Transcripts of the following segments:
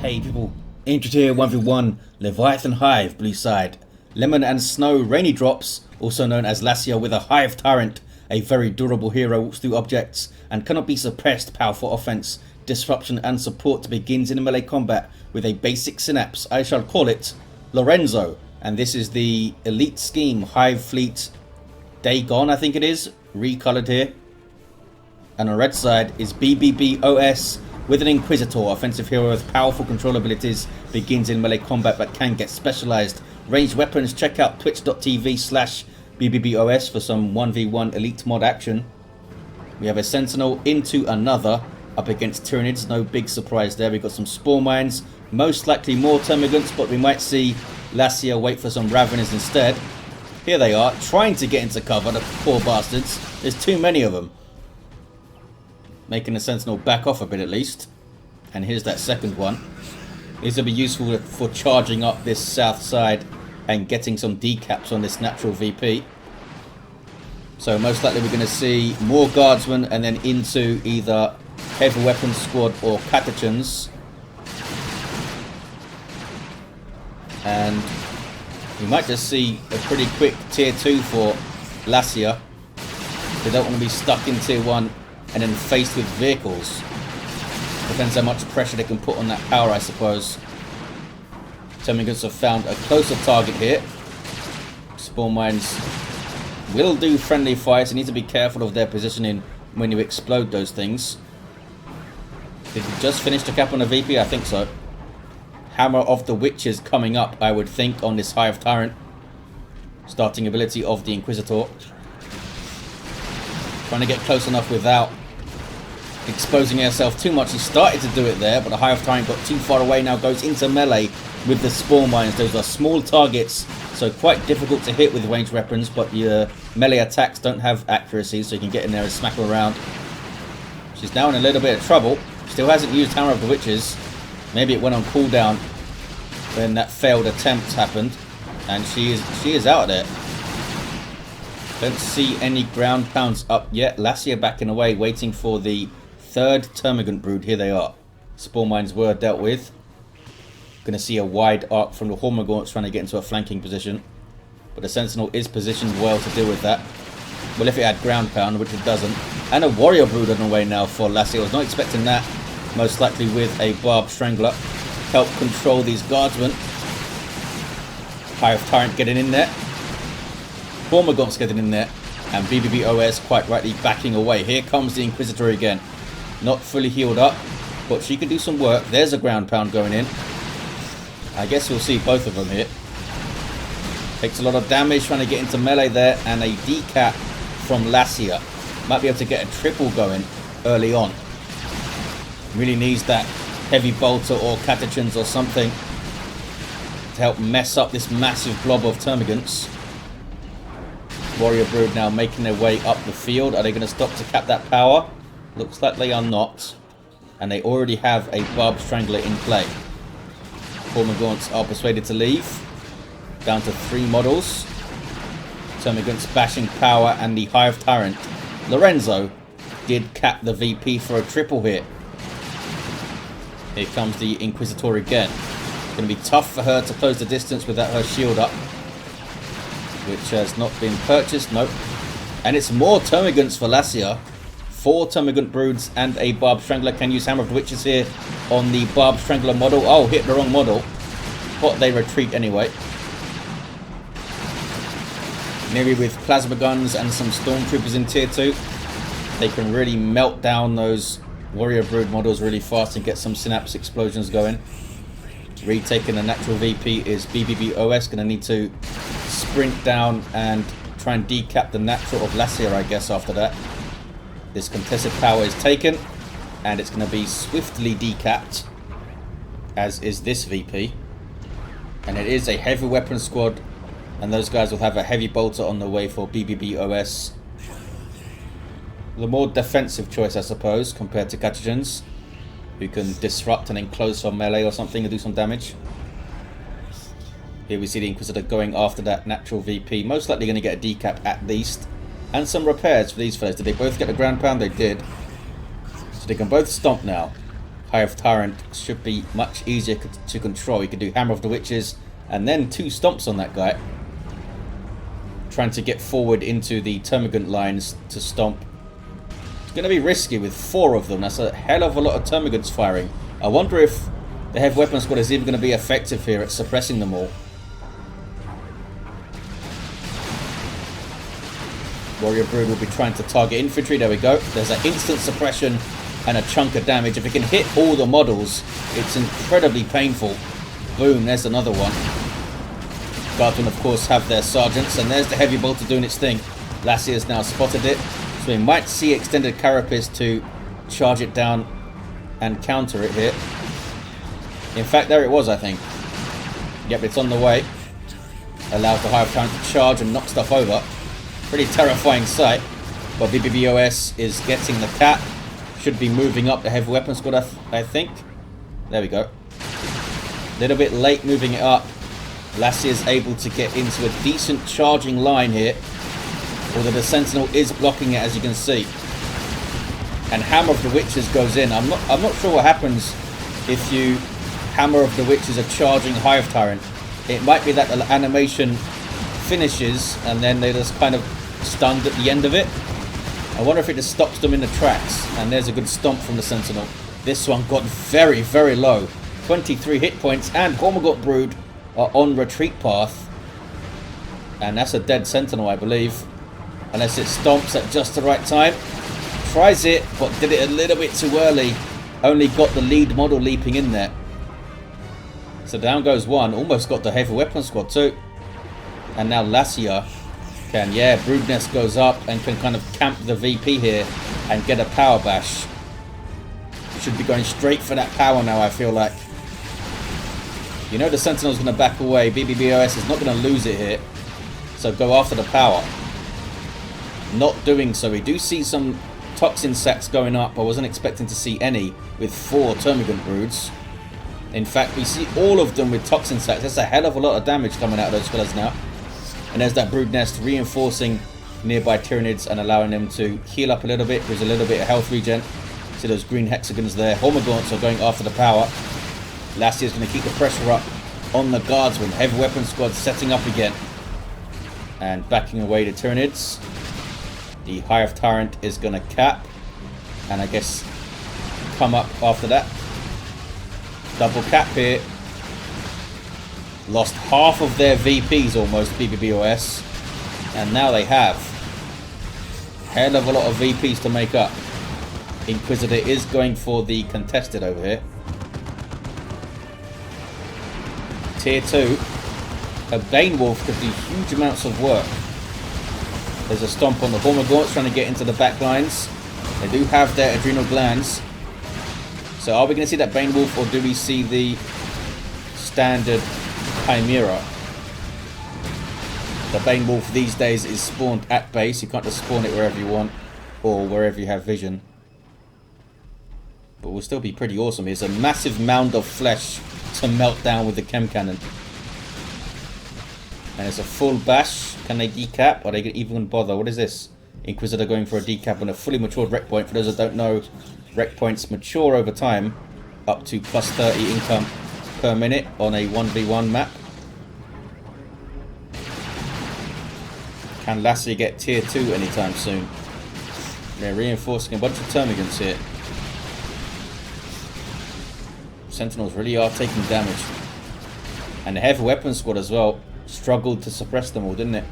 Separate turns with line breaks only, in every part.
Hey people, interested here 1v1 Leviathan Hive, blue side. Lemon and Snow Rainy Drops, also known as Lacia with a Hive Tyrant, a very durable hero, walks through objects and cannot be suppressed. Powerful offense, disruption and support, begins in melee combat with a basic synapse. I shall call it Lorenzo, and this is the elite scheme Hive Fleet Day Gone, I think it is, recolored here. And on red side is BbBoS with an Inquisitor, offensive hero with powerful control abilities, begins in melee combat but can get specialized ranged weapons. Check out twitch.tv/BbBoS for some 1v1 elite mod action. We have a Sentinel into another up against Tyranids, no big surprise there. We've got some Spore Mines, most likely more Termagants, but we might see Lacia wait for some Raveners instead. Here they are, trying to get into cover, the poor bastards. There's too many of them. Making the Sentinel back off a bit at least. And here's that second one. These will be useful for charging up this south side and getting some decaps on this natural VP. So most likely we're going to see more Guardsmen and then into either Heavy Weapons Squad or Catechans. And we might just see a pretty quick tier 2 for Lacia. They don't want to be stuck in tier 1 and then faced with vehicles. Depends how much pressure they can put on that power, I suppose. Termagants have found a closer target here. Spawn Mines will do friendly fires. You need to be careful of their positioning when you explode those things. Did we just finish the cap on the VP? I think so. Hammer of the Witches coming up, I would think, on this Hive Tyrant. Starting ability of the Inquisitor. Trying to get close enough without exposing herself too much. He started to do it there, but the Hive Tyrant got too far away. Now goes into melee with the Spawn Mines. Those are small targets, so quite difficult to hit with ranged weapons, but your melee attacks don't have accuracy, so you can get in there and smack them around. She's now in a little bit of trouble. Still hasn't used Hammer of the Witches. Maybe it went on cooldown when that failed attempt happened, and she is out of there. Don't see any ground pounds up yet. Lacia backing away, waiting for the third Termagant brood. Here they are. Spawn Mines were dealt with. Going to see a wide arc from the Hormagaunts trying to get into a flanking position. But the Sentinel is positioned well to deal with that. Well, if it had ground pound, which it doesn't. And a Warrior brood on the way now for Lacia. I was not expecting that. Most likely with a Barbed Strangler. Help control these Guardsmen. Hive Tyrant getting in there. Hormagaunts getting in there, and BbBoS quite rightly backing away. Here comes the Inquisitor again. Not fully healed up, but she can do some work. There's a ground pound going in. I guess we'll see both of them here. Takes a lot of damage trying to get into melee there, and a decap from Lacia. Might be able to get a triple going early on. Really needs that heavy bolter or catechins or something to help mess up this massive blob of Termagants. Warrior brood now making their way up the field. Are they going to stop to cap that power? Looks like they are not. And they already have a Barbed Strangler in play. Hormagaunts are persuaded to leave. Down to 3 models. Termagants bashing power and the Hive Tyrant. Lorenzo did cap the VP for a triple hit. Here comes the Inquisitor again. Going to be tough for her to close the distance without her shield up, which has not been purchased. Nope. And it's more Termagants for Lacia. 4 Termagant broods and a Barbed Strangler. Can use Hammer of the Witches here on the Barbed Strangler model. Oh, hit the wrong model. But they retreat anyway. Maybe with plasma guns and some stormtroopers in tier 2, they can really melt down those Warrior brood models really fast and get some synapse explosions going. Retaking the natural VP is BbBoS. Going to need to sprint down and try and decap the natural of Lacia, I guess, after that. This contested power is taken, and it's going to be swiftly decapped, as is this VP. And it is a heavy weapon squad, and those guys will have a heavy bolter on the way for BbBoS. The more defensive choice, I suppose, compared to Catechins, who can disrupt and enclose from melee or something and do some damage. Here we see the Inquisitor going after that natural VP. Most likely going to get a decap at least. And some repairs for these fellas. Did they both get the ground pound? They did. So they can both stomp now. Hive Tyrant should be much easier to control. You can do Hammer of the Witches and then 2 stomps on that guy. Trying to get forward into the Termagant lines to stomp. It's going to be risky with 4 of them. That's a hell of a lot of Termagants firing. I wonder if the Heavy Weapon Squad is even going to be effective here at suppressing them all. Warrior Brood will be trying to target infantry. There we go. There's an instant suppression and a chunk of damage. If it can hit all the models, it's incredibly painful. Boom, there's another one. Guardsmen, of course, have their sergeants, and there's the heavy bolter doing its thing. Lacia has now spotted it, so we might see extended carapace to charge it down and counter it here. In fact, there it was, I think. Yep, it's on the way. Allows the Hive Tyrant to charge and knock stuff over. Pretty terrifying sight. But BbBoS is getting the cap. Should be moving up the heavy weapon squad, I think. There we go. A little bit late moving it up. Lacia is able to get into a decent charging line here. Although the Sentinel is blocking it, as you can see. And Hammer of the Witches goes in. I'm not sure what happens if you Hammer of the Witches a charging Hive Tyrant. It might be that the animation finishes and then they're just kind of stunned at the end of it. I wonder if it just stops them in the tracks. And there's a good stomp from the Sentinel. This one got very, very low. 23 hit points, and Hormagaunt Brood are on retreat path. And that's a dead Sentinel, I believe. Unless it stomps at just the right time. Tries it, but did it a little bit too early. Only got the lead model leaping in there. So down goes one. Almost got the heavy weapon squad too. And now Lacia can, Brood Nest goes up and can kind of camp the VP here and get a power bash. Should be going straight for that power now, I feel like. You know the Sentinel's going to back away. BbBoS is not going to lose it here. So go after the power. Not doing so. We do see some toxin sacks going up. I wasn't expecting to see any with 4 Termagant Broods. In fact, we see all of them with toxin sacks. That's a hell of a lot of damage coming out of those fellas now. And there's that Brood Nest reinforcing nearby Tyranids and allowing them to heal up a little bit. There's a little bit of health regen. See those green hexagons there. Hormagaunts are going after the power. Lacia's going to keep the pressure up on the guardsmen. Heavy weapon squad setting up again. And backing away the Tyranids. The Hive Tyrant is going to cap. And I guess come up after that. Double cap here. Lost half of their VPs almost, BbBoS. And now they have. Hell of a lot of VPs to make up. Inquisitor is going for the contested over here. Tier 2. A Bane Wolf could do huge amounts of work. There's a stomp on the Hormagaunts trying to get into the back lines. They do have their adrenal glands. So are we going to see that Bane Wolf, or do we see the standard Chimera? The Bane Wolf these days is spawned at base. You can't just spawn it wherever you want or wherever you have vision. But will still be pretty awesome. Here's a massive mound of flesh to melt down with the chem cannon. And it's a full bash. Can they decap? Are they even bother? What is this? Inquisitor going for a decap on a fully matured rec point. For those that don't know, rec points mature over time, up to plus 30 income per minute on a 1v1 map. Can Lacia get tier 2 anytime soon? They're reinforcing a bunch of Termagants here. Sentinels really are taking damage. And the heavy weapon squad as well struggled to suppress them all, didn't it?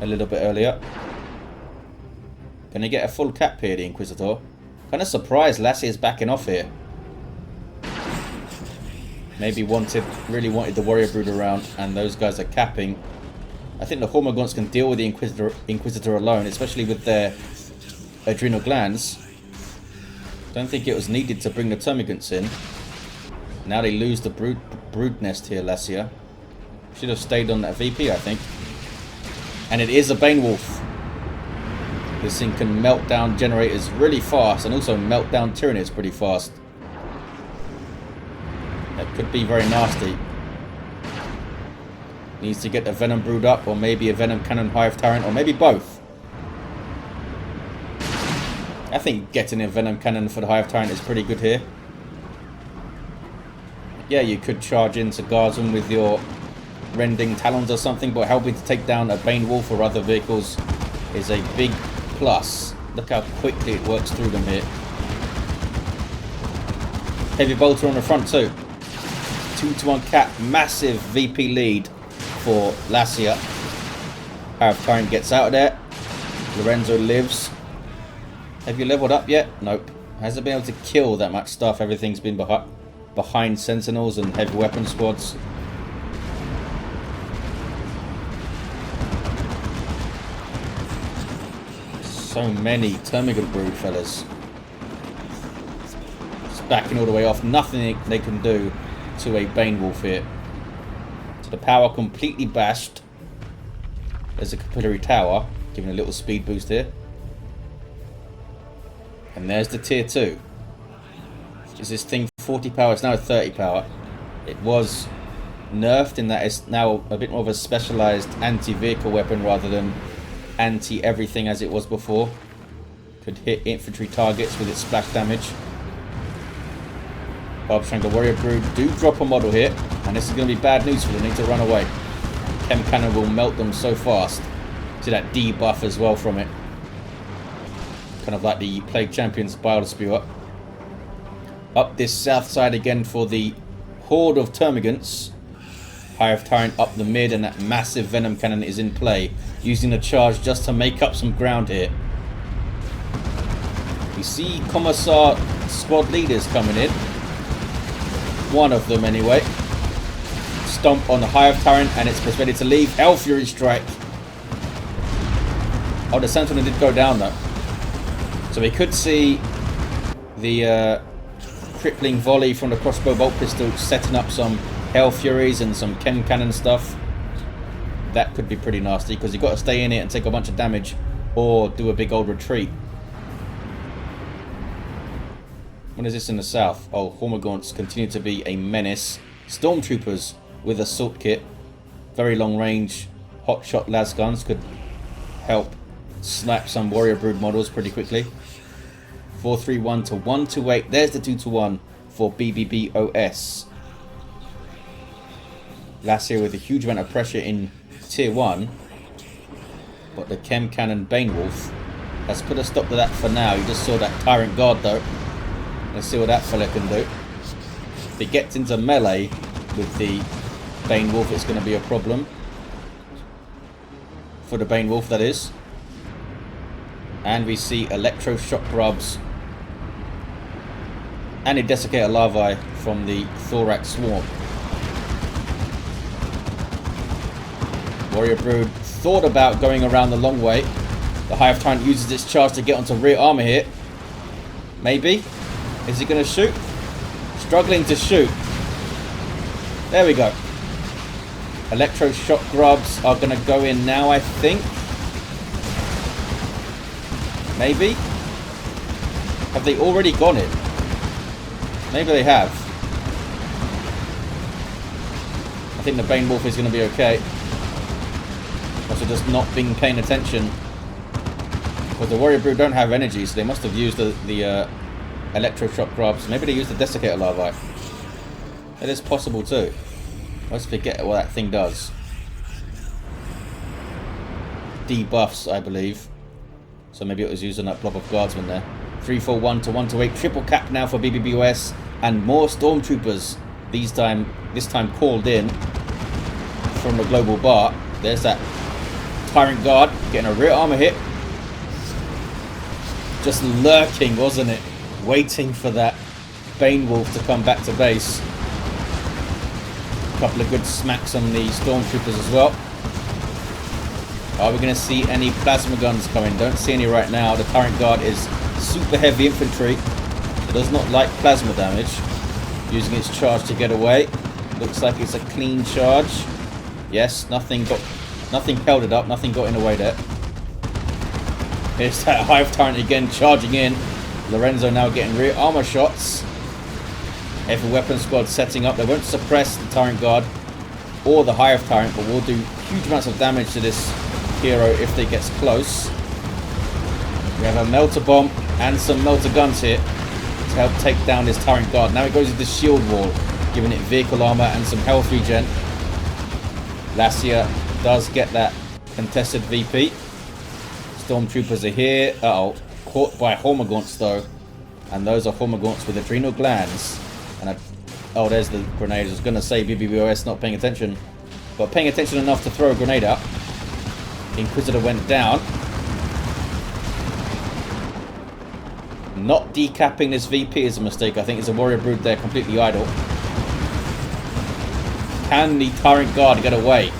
A little bit earlier. Can they get a full cap here, the Inquisitor? Kind of surprised Lacia is backing off here. Maybe really wanted the Warrior Brood around, and those guys are capping. I think the Hormagaunts can deal with the Inquisitor alone, especially with their adrenal glands. Don't think it was needed to bring the Termagants in. Now they lose the brood nest here, Lacia. Should have stayed on that VP, I think. And it is a Bane Wolf. This thing can melt down generators really fast and also melt down Tyranids pretty fast. That could be very nasty. Needs to get a Venom Brood up, or maybe a Venom Cannon Hive Tyrant, or maybe both. I think getting a Venom Cannon for the Hive Tyrant is pretty good here. Yeah, you could charge into Guardsman with your Rending Talons or something, but helping to take down a Bane Wolf or other vehicles is a big plus. Look how quickly it works through them here. Heavy Bolter on the front too. 2-to-1 cap, massive VP lead for Lacia. Hive Tyrant gets out of there. Lorenzo lives. Have you leveled up yet? Nope. Hasn't been able to kill that much stuff. Everything's been behind Sentinels and heavy weapon squads. So many Termagant Brood, fellas. Just backing all the way off. Nothing they can do to a Bane Wolf here. So the power completely bashed. There's a capillary tower, giving a little speed boost here. And there's the tier 2. Is this thing 40 power? It's now 30 power. It was nerfed in that it's now a bit more of a specialized anti-vehicle weapon rather than anti-everything as it was before. Could hit infantry targets with its splash damage. Barbstrangler Warrior Brood do drop a model here, and this is going to be bad news for them. They need to run away. Chem Cannon will melt them so fast. See that debuff as well from it. Kind of like the Plague Champion's Bile Spewer. Up this south side again for the horde of Termagants. Hive Tyrant up the mid, and that massive Venom Cannon is in play, using the charge just to make up some ground here. We see Commissar squad leaders coming in. One of them anyway. Stomp on the Hive Tyrant, and it's ready to leave. Hell Fury Strike. Oh, the Sentinel did go down though. So we could see the crippling volley from the crossbow bolt pistol setting up some Hell Furies and some Chem Cannon stuff. That could be pretty nasty, because you've got to stay in it and take a bunch of damage or do a big old retreat. What is this in the south? Oh, Hormagaunts continue to be a menace. Stormtroopers with assault kit. Very long range hotshot las guns could help snap some Warrior Brood models pretty quickly. 431 to 128. There's the 2-to-1 for BbBoS. Lacia with a huge amount of pressure in tier 1. But the Chem Cannon Bane Wolf has put a stop to that for now. You just saw that Tyrant Guard though. Let's see what that fella can do. If he gets into melee with the Bane Wolf, it's going to be a problem. For the Bane Wolf, that is. And we see Electroshock Grubs and a Desiccator Larvae from the Thorax Swarm. Warrior Brood thought about going around the long way. The Hive Tyrant uses its charge to get onto rear armor here. Maybe. Is he going to shoot? Struggling to shoot. There we go. Electroshock Grubs are going to go in now, I think. Maybe? Have they already gone in? Maybe they have. I think the Bane Wolf is going to be okay. Also just not being paying attention. Because the Warrior Brood don't have energy, so they must have used the Electroshock Grubs. Maybe they used the Desiccator Larvae. That is possible too. I always forget what that thing does. Debuffs, I believe. So maybe it was using that blob of Guardsmen there. 341 to 128. Triple cap now for BbBoS. And more Stormtroopers. This time called in from the Global Bar. There's that Tyrant Guard getting a rear armor hit. Just lurking, wasn't it? Waiting for that Bane Wolf to come back to base. A couple of good smacks on the Stormtroopers as well. Are we going to see any plasma guns coming? Don't see any right now. The Tyrant Guard is super heavy infantry. It does not like plasma damage. Using its charge to get away. Looks like it's a clean charge. Yes, nothing held it up. Nothing got in the way there. Here's that Hive Tyrant again charging in. Lorenzo now getting rear armor shots. Heavy weapon squad setting up. They won't suppress the Tyrant Guard or the Hive Tyrant, but will do huge amounts of damage to this hero if they gets close. We have a melter bomb and some melter guns here to help take down this Tyrant Guard. Now it goes into the shield wall. giving it vehicle armor and some health regen. Lacia does get that contested VP. Stormtroopers are here. Uh-oh. Caught by Hormagaunts though. And those are Hormagaunts with adrenal glands. And oh, there's the grenade. I was going to say BbBoS not paying attention. But paying attention enough to throw a grenade out. Inquisitor went down. Not decapping this VP is a mistake. I think there's a warrior brood there completely idle. Can the Tyrant Guard get away?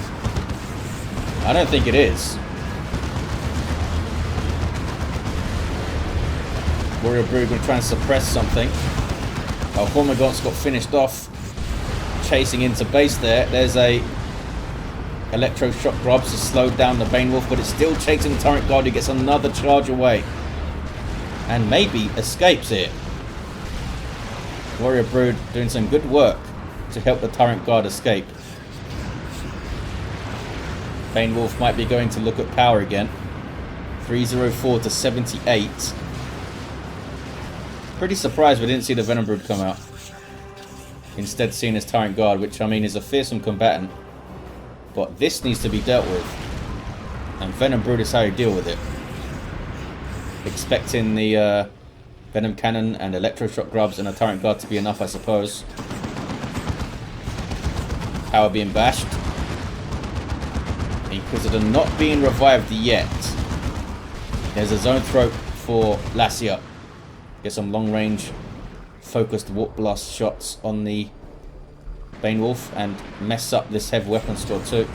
I don't think it is. Warrior brood going to try and suppress something. Oh, Hormagaunts got finished off. Chasing into base there. There's a electroshock grubs to slow down the Bane Wolf, but it's still chasing the Tyrant Guard who gets another charge away. And maybe escapes it. Warrior brood doing some good work to help the Tyrant Guard escape. Bane Wolf might be going to look at power again. 304 to 78. Pretty surprised we didn't see the Venom Brood come out. Instead seeing his Tyrant Guard, which I mean is a fearsome combatant. But this needs to be dealt with. And Venom Brood is how you deal with it. Expecting the Venom Cannon and Electroshock Grubs and a Tyrant Guard to be enough, I suppose. Power being bashed. Inquisitor not being revived yet. There's a zone throat for Lacia. Get some long range focused warp blast shots on the Bane Wolf and mess up this heavy weapon store too.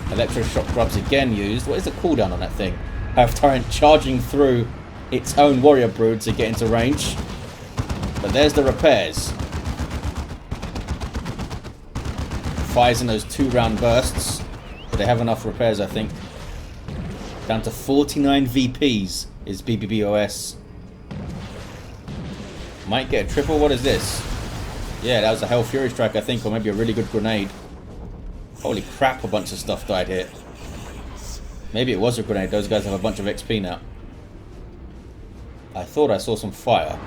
Electroshock Grubs again used. What is the cooldown on that thing? Hive Tyrant charging through its own warrior brood to get into range. But there's the repairs. Fires in those 2-round bursts. But they have enough repairs, I think. Down to 49 VPs is BbBoS. Might get a triple. What is this? Yeah, that was a Hell Fury strike, I think, or maybe a really good grenade. Holy crap, a bunch of stuff died here. Maybe it was a grenade. Those guys have a bunch of XP now. I thought I saw some fire.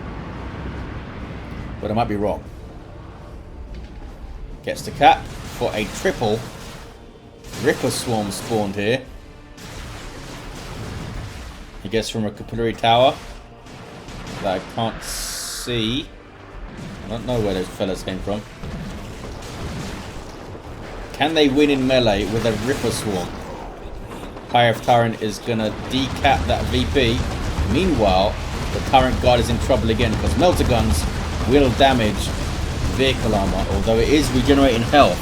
But I might be wrong. Gets the cap for a triple. Ripper Swarm spawned here. He gets from a capillary tower that I can't see. I don't know where those fellas came from. Can they win in melee with a Ripper Swarm? Hive Tyrant is going to decap that VP. Meanwhile, the Tyrant Guard is in trouble again because Melter Guns will damage vehicle armor, although it is regenerating health.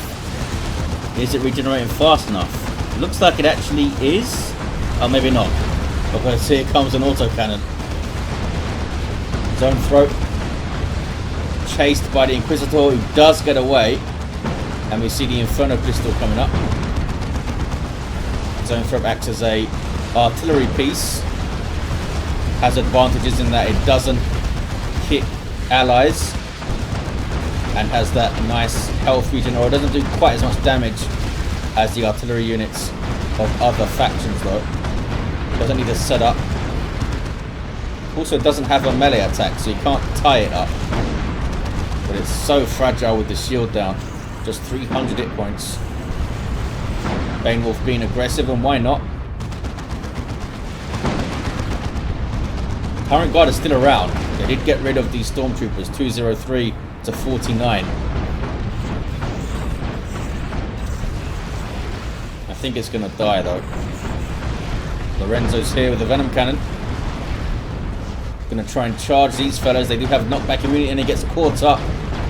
Is it regenerating fast enough? Looks like it actually is. Oh, maybe not. Because here comes an autocannon. Zone throat. Chased by the Inquisitor, who does get away. And we see the Inferno Pistol coming up. Zone throat acts as a artillery piece. Has advantages in that it doesn't hit allies. And has that nice health regen, or it doesn't do quite as much damage as the artillery units of other factions though. Doesn't need to set up. Also doesn't have a melee attack, so you can't tie it up. But it's so fragile with the shield down. Just 300 hit points. Bane Wolf being aggressive, and why not? Tyrant Guard is still around. They did get rid of these Stormtroopers, 203 to 49. I think it's going to die though. Lorenzo's here with the Venom Cannon. Going to try and charge these fellas. They do have knockback immunity and he gets caught up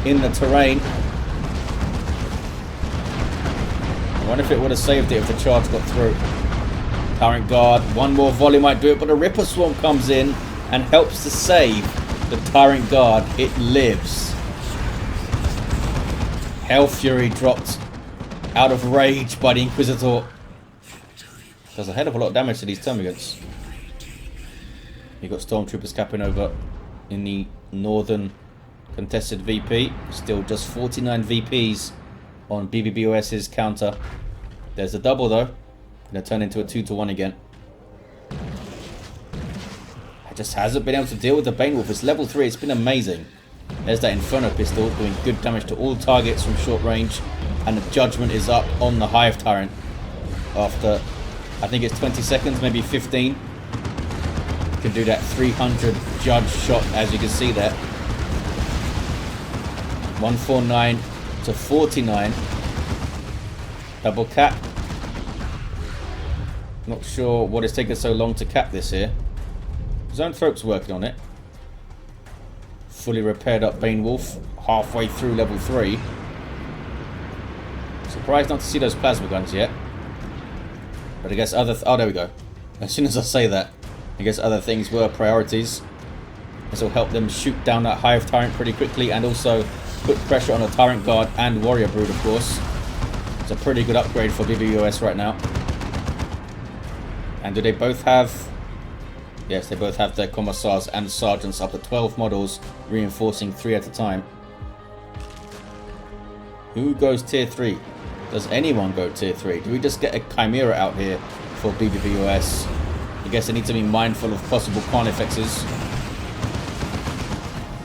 in the terrain. I wonder if it would have saved it if the charge got through. Tyrant Guard, one more volley might do it, but a Ripper Swarm comes in and helps to save the Tyrant Guard. It lives. Hell Fury dropped out of rage by the Inquisitor. Does a hell of a lot of damage to these termagants. You got Stormtroopers capping over in the northern contested VP. Still just 49 VPs on BbBoS's counter. There's a double though. Gonna turn into a 2-to-1 again. It just hasn't been able to deal with the Bane Wolf. It's level 3. It's been amazing. There's that Inferno Pistol doing good damage to all targets from short range. And the Judgment is up on the Hive Tyrant after, I think it's 20 seconds, maybe 15. Can do that 300 Judge shot, as you can see there. 149 to 49. Double cap. Not sure what it's taken so long to cap this here. Zoanthrope's working on it. Fully repaired up Bane Wolf, halfway through level 3. Surprised not to see those plasma guns yet. But I guess other... oh, there we go. As soon as I say that, I guess other things were priorities. This will help them shoot down that Hive Tyrant pretty quickly and also put pressure on the Tyrant Guard and Warrior Brood, of course. It's a pretty good upgrade for BbBoS right now. And do they both have... yes, they both have their Commissars and Sergeants up to 12 models, reinforcing 3 at a time. Who goes tier 3? Does anyone go tier 3? Do we just get a Chimera out here for BbBoS? I guess I need to be mindful of possible Carnifexes.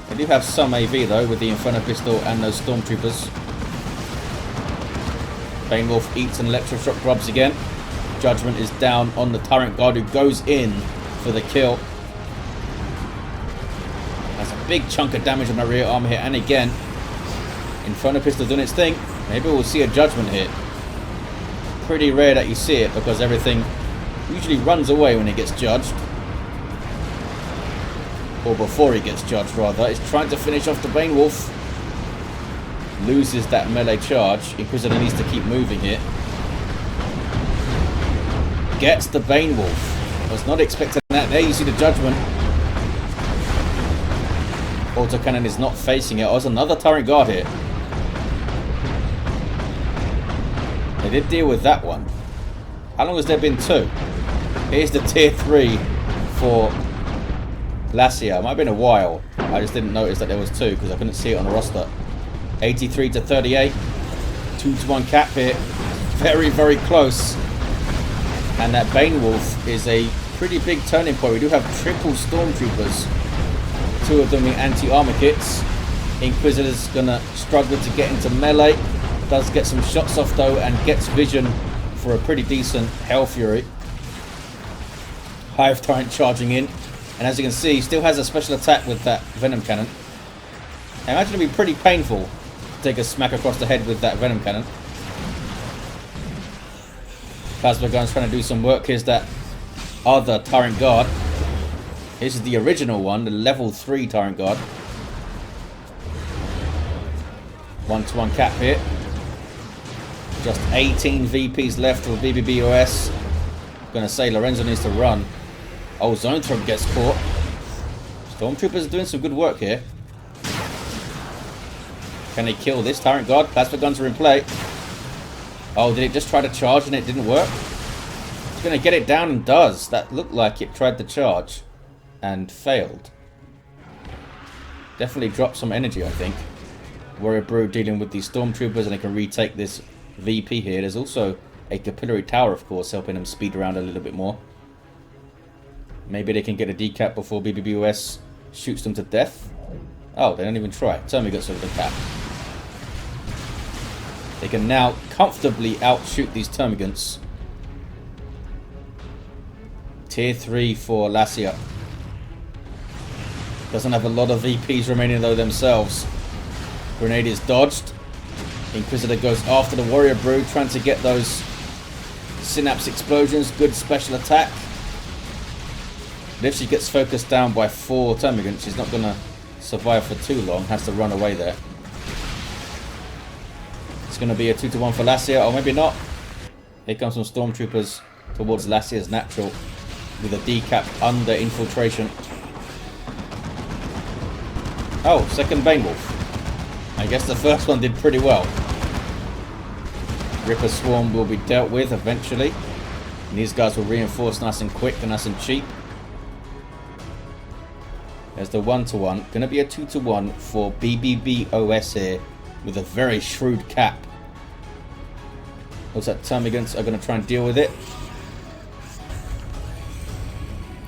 They do have some AV though, with the Inferno Pistol and those Stormtroopers. Bane Wolf eats an Electroshock grubs again. Judgment is down on the Tyrant Guard, who goes in for the kill. That's a big chunk of damage on the rear armor here, and again, Inferno Pistol doing its thing. Maybe we'll see a Judgment hit. Pretty rare that you see it, because everything usually runs away when it gets judged. Or before he gets judged, rather. He's trying to finish off the Bane Wolf. Loses that melee charge. Inquisitor needs to keep moving here. Gets the Bane Wolf. Was not expecting that. There you see the Judgment. Autocannon is not facing it. Oh, there's another Tyrant Guard here. They did deal with that one. How long has there been 2? Here's the tier 3 for Lacia. It might have been a while. I just didn't notice that there was 2 because I couldn't see it on the roster. 83 to 38. 2-to-1 cap here. Very, very close. And that Bane Wolf is a pretty big turning point. We do have triple Stormtroopers. 2 of them in anti-armor kits. Inquisitor's gonna struggle to get into melee. Does get some shots off though and gets vision for a pretty decent Hell Fury. Hive Tyrant charging in. And as you can see, he still has a special attack with that Venom Cannon. I imagine it'd be pretty painful to take a smack across the head with that Venom Cannon. Plasma Gun's trying to do some work. Here's that other Tyrant Guard. This is the original one, the level 3 Tyrant Guard. 1-to-1 cap here. Just 18 VPs left for BbBoS. Gonna say Lorenzo needs to run. Oh, Zoanthrope gets caught. Stormtroopers are doing some good work here. Can they kill this Tyrant Guard? Plasma guns are in play. Oh, did it just try to charge and it didn't work? It's gonna get it down and does. That looked like it tried to charge and failed. Definitely dropped some energy, I think. Warrior Brood dealing with these Stormtroopers, and they can retake this VP here. There's also a Capillary Tower, of course, helping them speed around a little bit more. Maybe they can get a decap before BbBoS shoots them to death. Oh, they don't even try. Termagants over the cap. They can now comfortably outshoot these Termagants. Tier 3 for Lacia. Doesn't have a lot of VPs remaining though themselves. Grenade is dodged. Inquisitor goes after the Warrior Brood, trying to get those Synapse explosions. Good special attack. But if she gets focused down by 4 Termagants, she's not going to survive for too long. Has to run away there. It's going to be a 2-to-1 for Lacia, or maybe not. Here comes some Stormtroopers towards Lacia's natural with a decap under infiltration. Oh, second Bane Wolf. I guess the first one did pretty well. Ripper Swarm will be dealt with eventually. And these guys will reinforce nice and quick and nice and cheap. There's the 1-to-1. Going to be a 2-to-1 for BbBoS here with a very shrewd cap. Looks like Termagants are going to try and deal with it.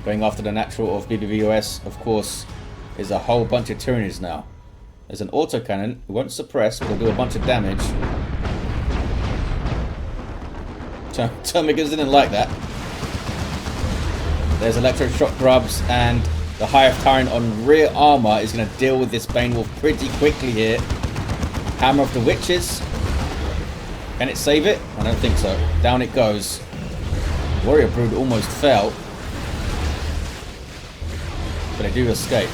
Going after the natural of BbBoS, of course, is a whole bunch of Tyranids now. There's an autocannon. It won't suppress, but it'll do a bunch of damage. Termagants didn't like that. There's electroshock grubs, and the Hive Tyrant on rear armor is going to deal with this Bane Wolf pretty quickly here. Hammer of the Witches. Can it save it? I don't think so. Down it goes. Warrior Brood almost fell. But they do escape.